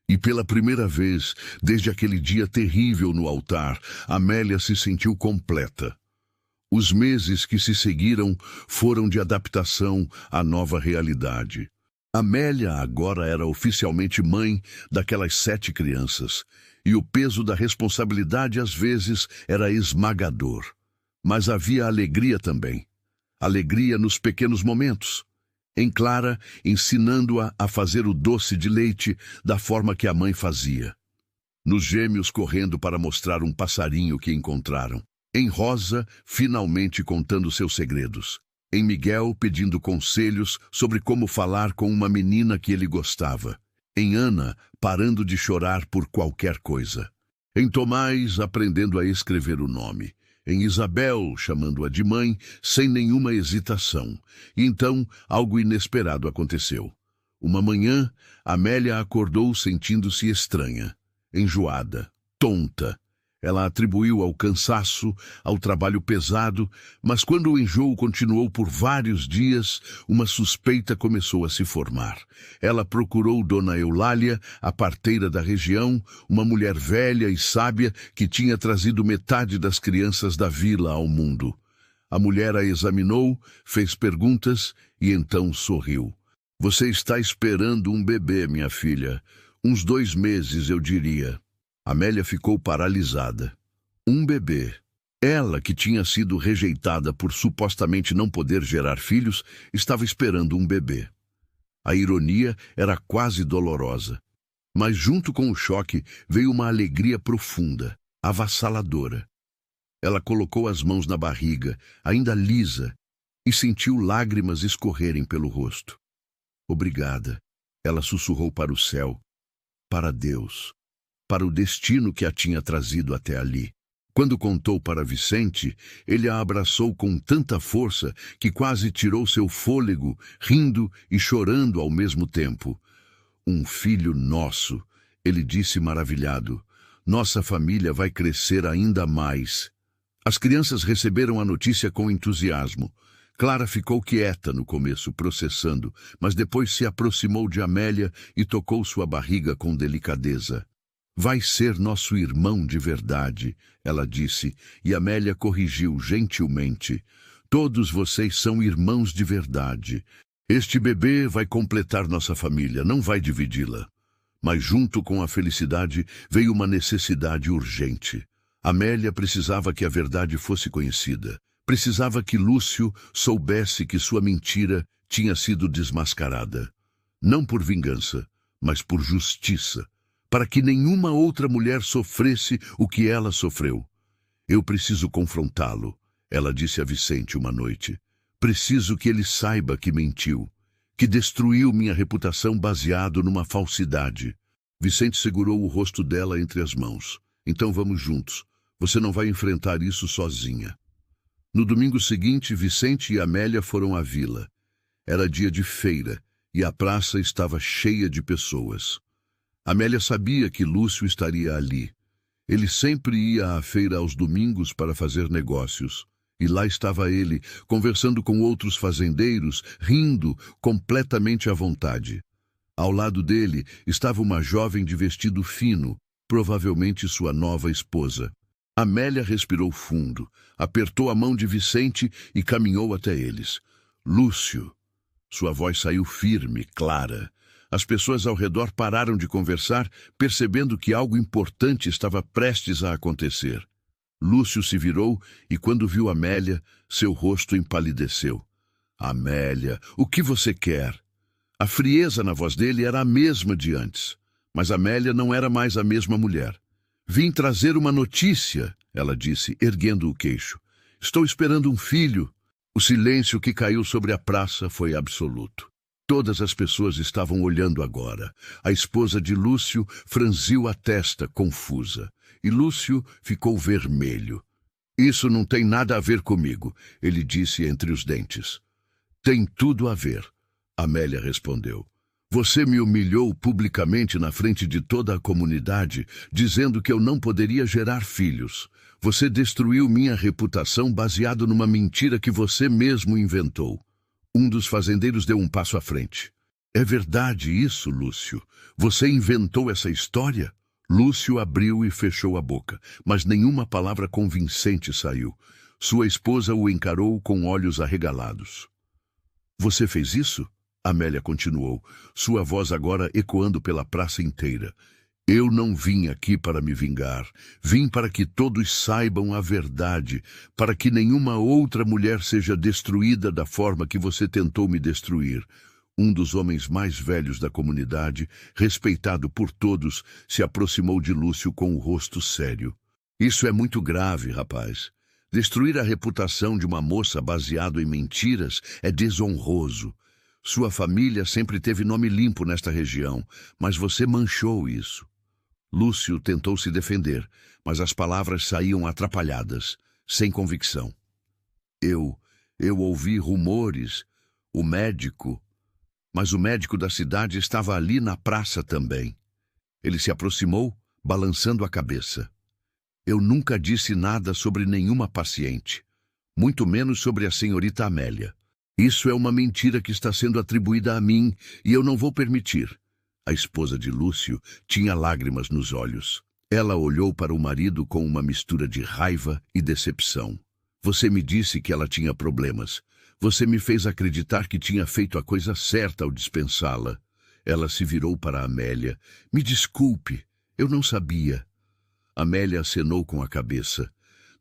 E pela primeira vez, desde aquele dia terrível no altar, Amélia se sentiu completa. Os meses que se seguiram foram de adaptação à nova realidade. Amélia agora era oficialmente mãe daquelas 7 crianças, e o peso da responsabilidade às vezes era esmagador. Mas havia alegria também. Alegria nos pequenos momentos. Em Clara, ensinando-a a fazer o doce de leite da forma que a mãe fazia. Nos gêmeos correndo para mostrar um passarinho que encontraram. Em Rosa, finalmente contando seus segredos. Em Miguel, pedindo conselhos sobre como falar com uma menina que ele gostava. Em Ana, parando de chorar por qualquer coisa. Em Tomás, aprendendo a escrever o nome. Em Isabel, chamando-a de mãe, sem nenhuma hesitação. E então, algo inesperado aconteceu. Uma manhã, Amélia acordou sentindo-se estranha, enjoada, tonta. Ela atribuiu ao cansaço, ao trabalho pesado, mas quando o enjoo continuou por vários dias, uma suspeita começou a se formar. Ela procurou Dona Eulália, a parteira da região, uma mulher velha e sábia que tinha trazido metade das crianças da vila ao mundo. A mulher a examinou, fez perguntas e então sorriu. Você está esperando um bebê, minha filha. Uns 2 meses, eu diria. Amélia ficou paralisada. Um bebê. Ela, que tinha sido rejeitada por supostamente não poder gerar filhos, estava esperando um bebê. A ironia era quase dolorosa. Mas junto com o choque veio uma alegria profunda, avassaladora. Ela colocou as mãos na barriga, ainda lisa, e sentiu lágrimas escorrerem pelo rosto. Obrigada, ela sussurrou para o céu, para Deus, para o destino que a tinha trazido até ali. Quando contou para Vicente, ele a abraçou com tanta força que quase tirou seu fôlego, rindo e chorando ao mesmo tempo. Um filho nosso, Ele disse maravilhado. Nossa família vai crescer ainda mais. As crianças receberam a notícia com entusiasmo. Clara ficou quieta no começo, processando, mas depois se aproximou de Amélia e tocou sua barriga com delicadeza. Vai ser nosso irmão de verdade, ela disse, e Amélia corrigiu gentilmente. Todos vocês são irmãos de verdade. Este bebê vai completar nossa família, não vai dividi-la. Mas junto com a felicidade veio uma necessidade urgente. Amélia precisava que a verdade fosse conhecida. Precisava que Lúcio soubesse que sua mentira tinha sido desmascarada. Não por vingança, mas por justiça, para que nenhuma outra mulher sofresse o que ela sofreu. Eu preciso confrontá-lo, ela disse a Vicente uma noite. Preciso que ele saiba que mentiu, que destruiu minha reputação baseado numa falsidade. Vicente segurou o rosto dela entre as mãos. Então vamos juntos. Você não vai enfrentar isso sozinha. No domingo seguinte, Vicente e Amélia foram à vila. Era dia de feira e a praça estava cheia de pessoas. Amélia sabia que Lúcio estaria ali. Ele sempre ia à feira aos domingos para fazer negócios. E lá estava ele, conversando com outros fazendeiros, rindo, completamente à vontade. Ao lado dele estava uma jovem de vestido fino, provavelmente sua nova esposa. Amélia respirou fundo, apertou a mão de Vicente e caminhou até eles. Lúcio. Sua voz saiu firme, clara. As pessoas ao redor pararam de conversar, percebendo que algo importante estava prestes a acontecer. Lúcio se virou e, quando viu Amélia, seu rosto empalideceu. Amélia, o que você quer? A frieza na voz dele era a mesma de antes, mas Amélia não era mais a mesma mulher. Vim trazer uma notícia, ela disse, erguendo o queixo. Estou esperando um filho. O silêncio que caiu sobre a praça foi absoluto. Todas as pessoas estavam olhando agora. A esposa de Lúcio franziu a testa, confusa. E Lúcio ficou vermelho. Isso não tem nada a ver comigo, ele disse entre os dentes. Tem tudo a ver, Amélia respondeu. Você me humilhou publicamente na frente de toda a comunidade, dizendo que eu não poderia gerar filhos. Você destruiu minha reputação baseado numa mentira que você mesmo inventou. Um dos fazendeiros deu um passo à frente. É verdade isso, Lúcio? Você inventou essa história? Lúcio abriu e fechou a boca, mas nenhuma palavra convincente saiu. Sua esposa o encarou com olhos arregalados. Você fez isso? Amélia continuou, sua voz agora ecoando pela praça inteira. Eu não vim aqui para me vingar. Vim para que todos saibam a verdade, para que nenhuma outra mulher seja destruída da forma que você tentou me destruir. Um dos homens mais velhos da comunidade, respeitado por todos, se aproximou de Lúcio com o rosto sério. Isso é muito grave, rapaz. Destruir a reputação de uma moça baseado em mentiras é desonroso. Sua família sempre teve nome limpo nesta região, mas você manchou isso. Lúcio tentou se defender, mas as palavras saíam atrapalhadas, sem convicção. Eu ouvi rumores. O médico... Mas o médico da cidade estava ali na praça também. Ele se aproximou, balançando a cabeça. Eu nunca disse nada sobre nenhuma paciente, muito menos sobre a senhorita Amélia. Isso é uma mentira que está sendo atribuída a mim e eu não vou permitir. A esposa de Lúcio tinha lágrimas nos olhos. Ela olhou para o marido com uma mistura de raiva e decepção. Você me disse que ela tinha problemas. Você me fez acreditar que tinha feito a coisa certa ao dispensá-la. Ela se virou para Amélia. Me desculpe, eu não sabia. Amélia acenou com a cabeça.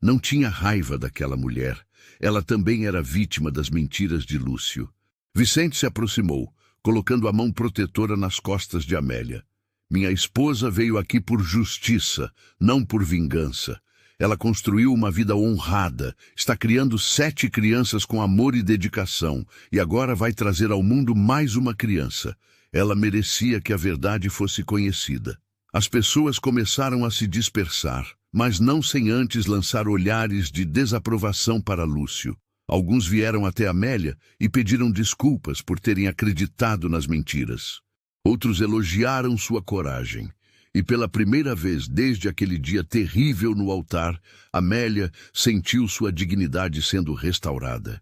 Não tinha raiva daquela mulher. Ela também era vítima das mentiras de Lúcio. Vicente se aproximou, colocando a mão protetora nas costas de Amélia. Minha esposa veio aqui por justiça, não por vingança. Ela construiu uma vida honrada, está criando 7 crianças com amor e dedicação, e agora vai trazer ao mundo mais uma criança. Ela merecia que a verdade fosse conhecida. As pessoas começaram a se dispersar, mas não sem antes lançar olhares de desaprovação para Lúcio. Alguns vieram até Amélia e pediram desculpas por terem acreditado nas mentiras. Outros elogiaram sua coragem. E pela primeira vez desde aquele dia terrível no altar, Amélia sentiu sua dignidade sendo restaurada.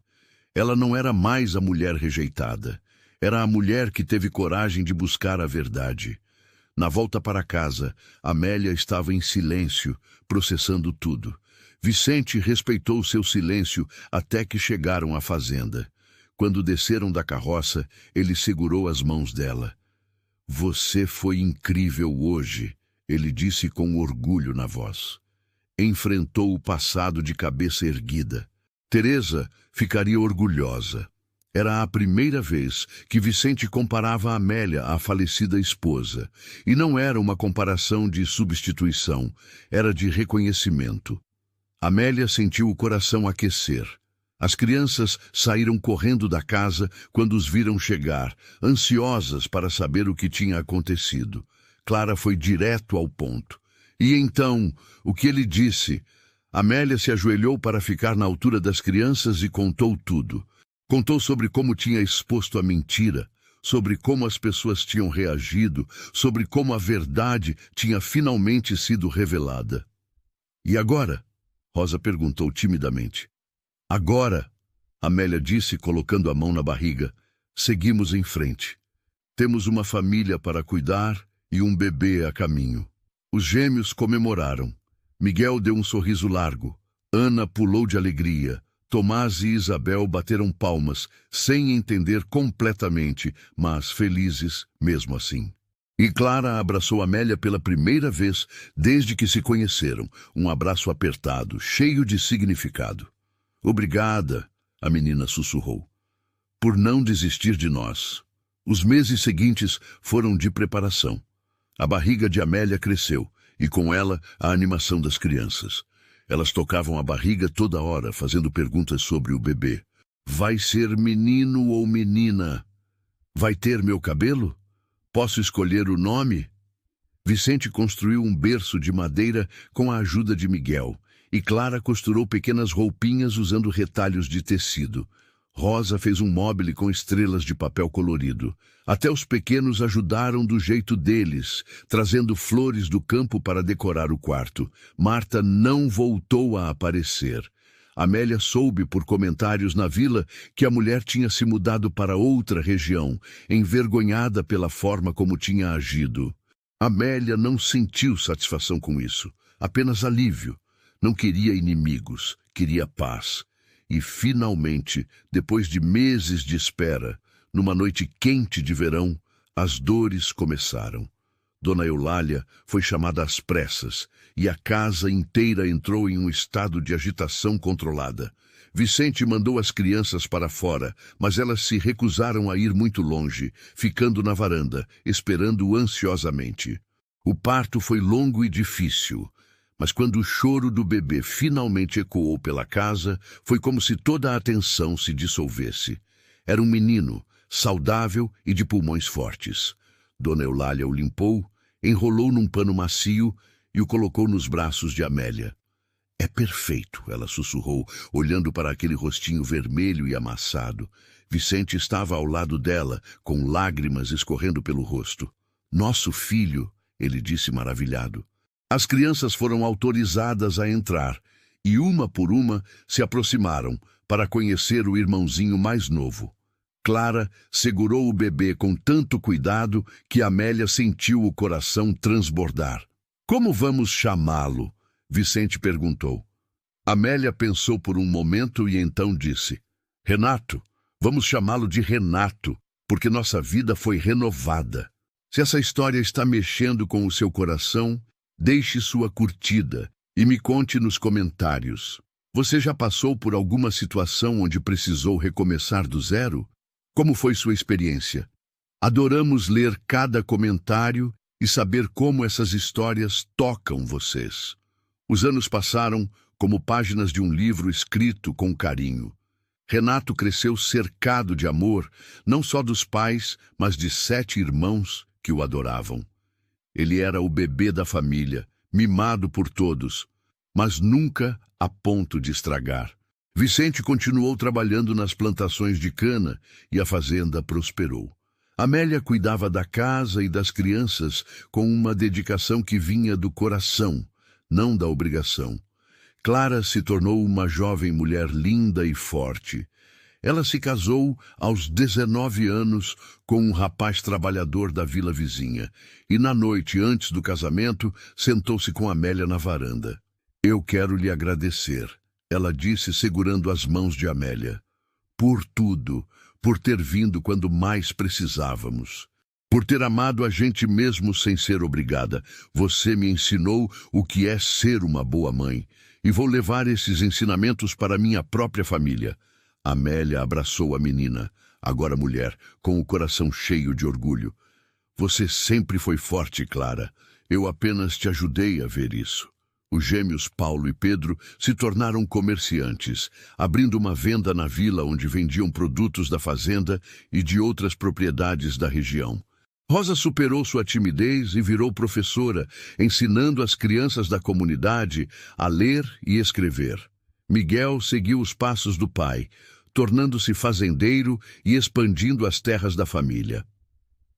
Ela não era mais a mulher rejeitada. Era a mulher que teve coragem de buscar a verdade. Na volta para casa, Amélia estava em silêncio, processando tudo. Vicente respeitou seu silêncio até que chegaram à fazenda. Quando desceram da carroça, ele segurou as mãos dela. "Você foi incrível hoje", ele disse com orgulho na voz. Enfrentou o passado de cabeça erguida. Teresa ficaria orgulhosa. Era a primeira vez que Vicente comparava Amélia à falecida esposa. E não era uma comparação de substituição, era de reconhecimento. Amélia sentiu o coração aquecer. As crianças saíram correndo da casa quando os viram chegar, ansiosas para saber o que tinha acontecido. Clara foi direto ao ponto. E então, o que ele disse? Amélia se ajoelhou para ficar na altura das crianças e contou tudo. Contou sobre como tinha exposto a mentira, sobre como as pessoas tinham reagido, sobre como a verdade tinha finalmente sido revelada. "E agora?" Rosa perguntou timidamente. "Agora", Amélia disse, colocando a mão na barriga, "seguimos em frente. Temos uma família para cuidar e um bebê a caminho." Os gêmeos comemoraram. Miguel deu um sorriso largo. Ana pulou de alegria. Tomás e Isabel bateram palmas, sem entender completamente, mas felizes mesmo assim. E Clara abraçou Amélia pela primeira vez desde que se conheceram, um abraço apertado, cheio de significado. "Obrigada", a menina sussurrou, "por não desistir de nós." Os meses seguintes foram de preparação. A barriga de Amélia cresceu, e com ela a animação das crianças. Elas tocavam a barriga toda hora, fazendo perguntas sobre o bebê. "Vai ser menino ou menina? Vai ter meu cabelo? Posso escolher o nome?" Vicente construiu um berço de madeira com a ajuda de Miguel, e Clara costurou pequenas roupinhas usando retalhos de tecido. Rosa fez um móbile com estrelas de papel colorido. Até os pequenos ajudaram do jeito deles, trazendo flores do campo para decorar o quarto. Marta não voltou a aparecer. Amélia soube por comentários na vila que a mulher tinha se mudado para outra região, envergonhada pela forma como tinha agido. Amélia não sentiu satisfação com isso, apenas alívio. Não queria inimigos, queria paz. E, finalmente, depois de meses de espera, numa noite quente de verão, as dores começaram. Dona Eulália foi chamada às pressas, e a casa inteira entrou em um estado de agitação controlada. Vicente mandou as crianças para fora, mas elas se recusaram a ir muito longe, ficando na varanda, esperando ansiosamente. O parto foi longo e difícil. Mas quando o choro do bebê finalmente ecoou pela casa, foi como se toda a atenção se dissolvesse. Era um menino, saudável e de pulmões fortes. Dona Eulália o limpou, enrolou num pano macio e o colocou nos braços de Amélia. "É perfeito", ela sussurrou, olhando para aquele rostinho vermelho e amassado. Vicente estava ao lado dela, com lágrimas escorrendo pelo rosto. "Nosso filho", ele disse maravilhado. As crianças foram autorizadas a entrar, e uma por uma se aproximaram para conhecer o irmãozinho mais novo. Clara segurou o bebê com tanto cuidado que Amélia sentiu o coração transbordar. "Como vamos chamá-lo?", Vicente perguntou. Amélia pensou por um momento e então disse: "Renato, vamos chamá-lo de Renato, porque nossa vida foi renovada." Se essa história está mexendo com o seu coração, deixe sua curtida e me conte nos comentários. Você já passou por alguma situação onde precisou recomeçar do zero? Como foi sua experiência? Adoramos ler cada comentário e saber como essas histórias tocam vocês. Os anos passaram como páginas de um livro escrito com carinho. Renato cresceu cercado de amor, não só dos pais, mas de 7 irmãos que o adoravam. Ele era o bebê da família, mimado por todos, mas nunca a ponto de estragar. Vicente continuou trabalhando nas plantações de cana e a fazenda prosperou. Amélia cuidava da casa e das crianças com uma dedicação que vinha do coração, não da obrigação. Clara se tornou uma jovem mulher linda e forte. Ela se casou aos 19 anos com um rapaz trabalhador da vila vizinha e, na noite antes do casamento, sentou-se com Amélia na varanda. "Eu quero lhe agradecer", ela disse, segurando as mãos de Amélia. "Por tudo, por ter vindo quando mais precisávamos. Por ter amado a gente mesmo sem ser obrigada. Você me ensinou o que é ser uma boa mãe, e vou levar esses ensinamentos para minha própria família." Amélia abraçou a menina, agora mulher, com o coração cheio de orgulho. "Você sempre foi forte, Clara. Eu apenas te ajudei a ver isso." Os gêmeos Paulo e Pedro se tornaram comerciantes, abrindo uma venda na vila onde vendiam produtos da fazenda e de outras propriedades da região. Rosa superou sua timidez e virou professora, ensinando as crianças da comunidade a ler e escrever. Miguel seguiu os passos do pai, tornando-se fazendeiro e expandindo as terras da família.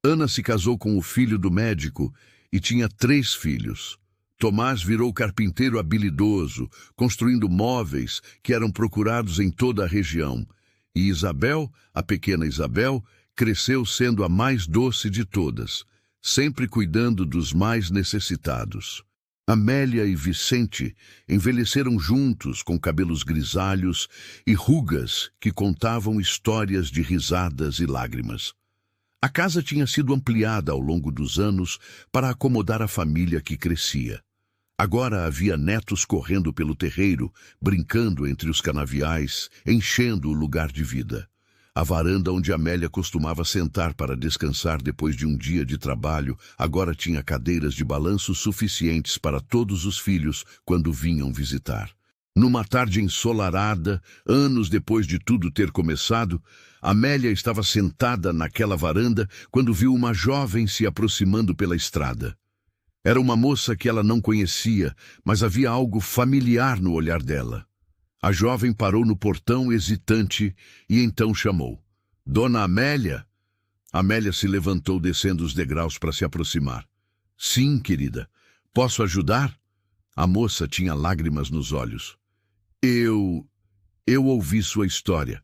Ana se casou com o filho do médico e tinha 3 filhos. Tomás virou carpinteiro habilidoso, construindo móveis que eram procurados em toda a região. E Isabel, a pequena Isabel, cresceu sendo a mais doce de todas, sempre cuidando dos mais necessitados. Amélia e Vicente envelheceram juntos com cabelos grisalhos e rugas que contavam histórias de risadas e lágrimas. A casa tinha sido ampliada ao longo dos anos para acomodar a família que crescia. Agora havia netos correndo pelo terreiro, brincando entre os canaviais, enchendo o lugar de vida. A varanda onde Amélia costumava sentar para descansar depois de um dia de trabalho agora tinha cadeiras de balanço suficientes para todos os filhos quando vinham visitar. Numa tarde ensolarada, anos depois de tudo ter começado, Amélia estava sentada naquela varanda quando viu uma jovem se aproximando pela estrada. Era uma moça que ela não conhecia, mas havia algo familiar no olhar dela. A jovem parou no portão hesitante e então chamou: "Dona Amélia?" Amélia se levantou descendo os degraus para se aproximar. "Sim, querida. Posso ajudar?" A moça tinha lágrimas nos olhos. Eu ouvi sua história,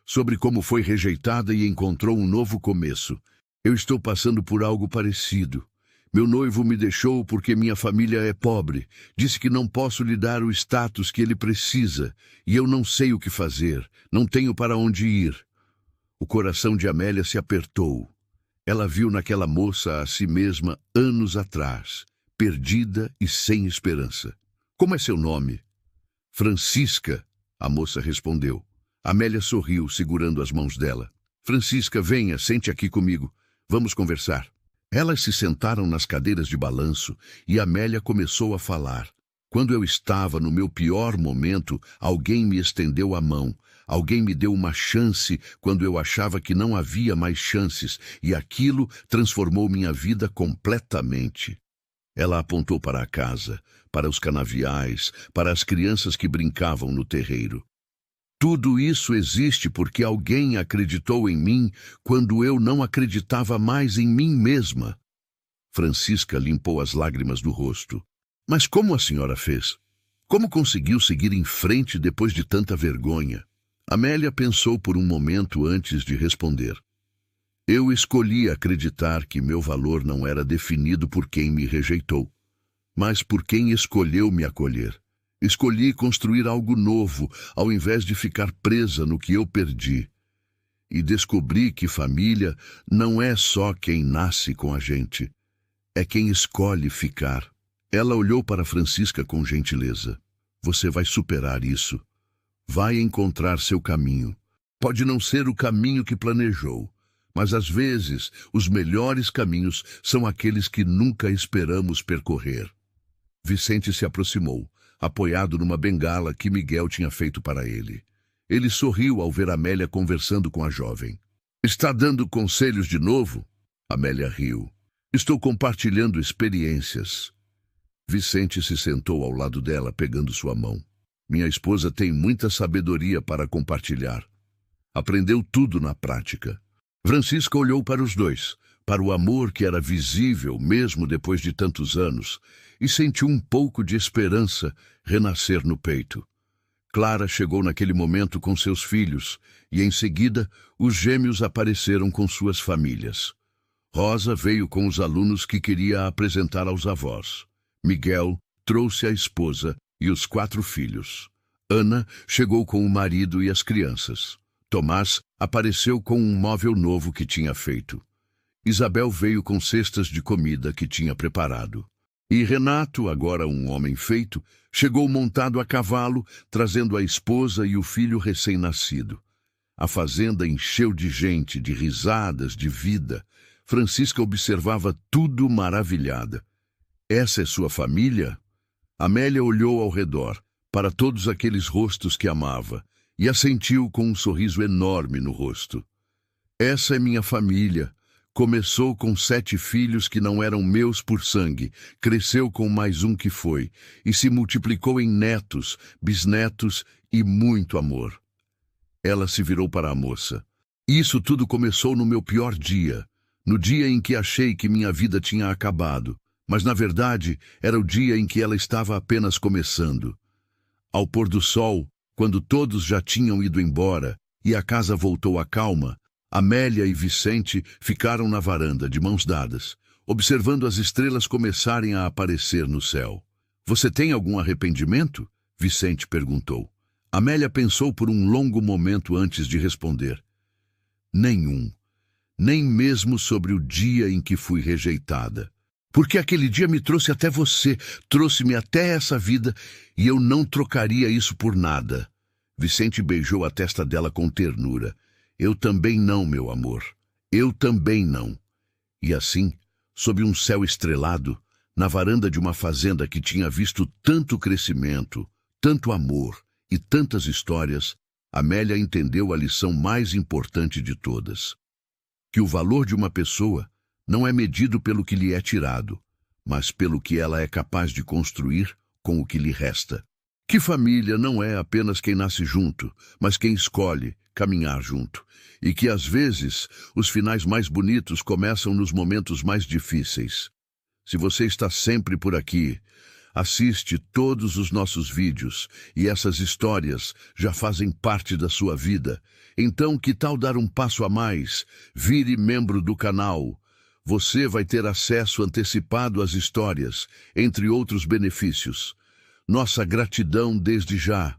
sobre como foi rejeitada e encontrou um novo começo. Eu estou passando por algo parecido. Meu noivo me deixou porque minha família é pobre. Disse que não posso lhe dar o status que ele precisa, e eu não sei o que fazer, não tenho para onde ir." O coração de Amélia se apertou. Ela viu naquela moça a si mesma anos atrás, perdida e sem esperança. "Como é seu nome?" "Francisca", a moça respondeu. Amélia sorriu, segurando as mãos dela. "Francisca, venha, sente aqui comigo. Vamos conversar." Elas se sentaram nas cadeiras de balanço e Amélia começou a falar. "Quando eu estava no meu pior momento, alguém me estendeu a mão. Alguém me deu uma chance quando eu achava que não havia mais chances, e aquilo transformou minha vida completamente." Ela apontou para a casa, para os canaviais, para as crianças que brincavam no terreiro. "Tudo isso existe porque alguém acreditou em mim quando eu não acreditava mais em mim mesma." Francisca limpou as lágrimas do rosto. "Mas como a senhora fez? Como conseguiu seguir em frente depois de tanta vergonha?" Amélia pensou por um momento antes de responder. "Eu escolhi acreditar que meu valor não era definido por quem me rejeitou, mas por quem escolheu me acolher. Escolhi construir algo novo, ao invés de ficar presa no que eu perdi. E descobri que família não é só quem nasce com a gente, é quem escolhe ficar." Ela olhou para Francisca com gentileza. "Você vai superar isso. Vai encontrar seu caminho. Pode não ser o caminho que planejou, mas às vezes os melhores caminhos são aqueles que nunca esperamos percorrer." Vicente se aproximou, apoiado numa bengala que Miguel tinha feito para ele. Ele sorriu ao ver Amélia conversando com a jovem. "Está dando conselhos de novo?" Amélia riu. "Estou compartilhando experiências." Vicente se sentou ao lado dela, pegando sua mão. "Minha esposa tem muita sabedoria para compartilhar. Aprendeu tudo na prática. Francisca olhou para os dois, para o amor que era visível mesmo depois de tantos anos, e sentiu um pouco de esperança renascer no peito. Clara chegou naquele momento com seus filhos, e em seguida os gêmeos apareceram com suas famílias. Rosa veio com os alunos que queria apresentar aos avós. Miguel trouxe a esposa e os 4 filhos. Ana chegou com o marido e as crianças. Tomás apareceu com um móvel novo que tinha feito. Isabel veio com cestas de comida que tinha preparado. E Renato, agora um homem feito, chegou montado a cavalo, trazendo a esposa e o filho recém-nascido. A fazenda encheu de gente, de risadas, de vida. Francisca observava tudo maravilhada. Essa é sua família? Amélia olhou ao redor, para todos aqueles rostos que amava, e a sentiu com um sorriso enorme no rosto. Essa é minha família. Começou com 7 filhos que não eram meus por sangue, cresceu com mais um que foi, e se multiplicou em netos, bisnetos e muito amor. Ela se virou para a moça. Isso tudo começou no meu pior dia, no dia em que achei que minha vida tinha acabado, mas na verdade era o dia em que ela estava apenas começando. Ao pôr do sol, quando todos já tinham ido embora e a casa voltou à calma, Amélia e Vicente ficaram na varanda de mãos dadas, observando as estrelas começarem a aparecer no céu. Você tem algum arrependimento? Vicente perguntou. Amélia pensou por um longo momento antes de responder. Nenhum. Nem mesmo sobre o dia em que fui rejeitada. Porque aquele dia me trouxe até você, trouxe-me até essa vida, e eu não trocaria isso por nada. Vicente beijou a testa dela com ternura. Eu também não, meu amor. Eu também não. E assim, sob um céu estrelado, na varanda de uma fazenda que tinha visto tanto crescimento, tanto amor e tantas histórias, Amélia entendeu a lição mais importante de todas. Que o valor de uma pessoa não é medido pelo que lhe é tirado, mas pelo que ela é capaz de construir com o que lhe resta. Que família não é apenas quem nasce junto, mas quem escolhe caminhar junto. E que, às vezes, os finais mais bonitos começam nos momentos mais difíceis. Se você está sempre por aqui, assiste todos os nossos vídeos e essas histórias já fazem parte da sua vida. Então, que tal dar um passo a mais? Vire membro do canal. Você vai ter acesso antecipado às histórias, entre outros benefícios. Nossa gratidão desde já.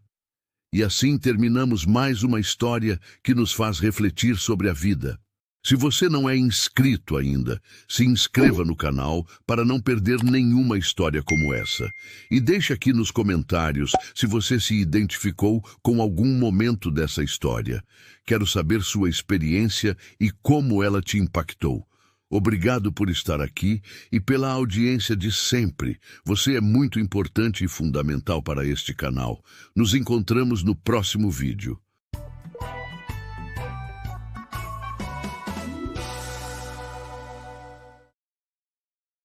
E assim terminamos mais uma história que nos faz refletir sobre a vida. Se você não é inscrito ainda, se inscreva no canal para não perder nenhuma história como essa. E deixe aqui nos comentários se você se identificou com algum momento dessa história. Quero saber sua experiência e como ela te impactou. Obrigado por estar aqui e pela audiência de sempre. Você é muito importante e fundamental para este canal. Nos encontramos no próximo vídeo.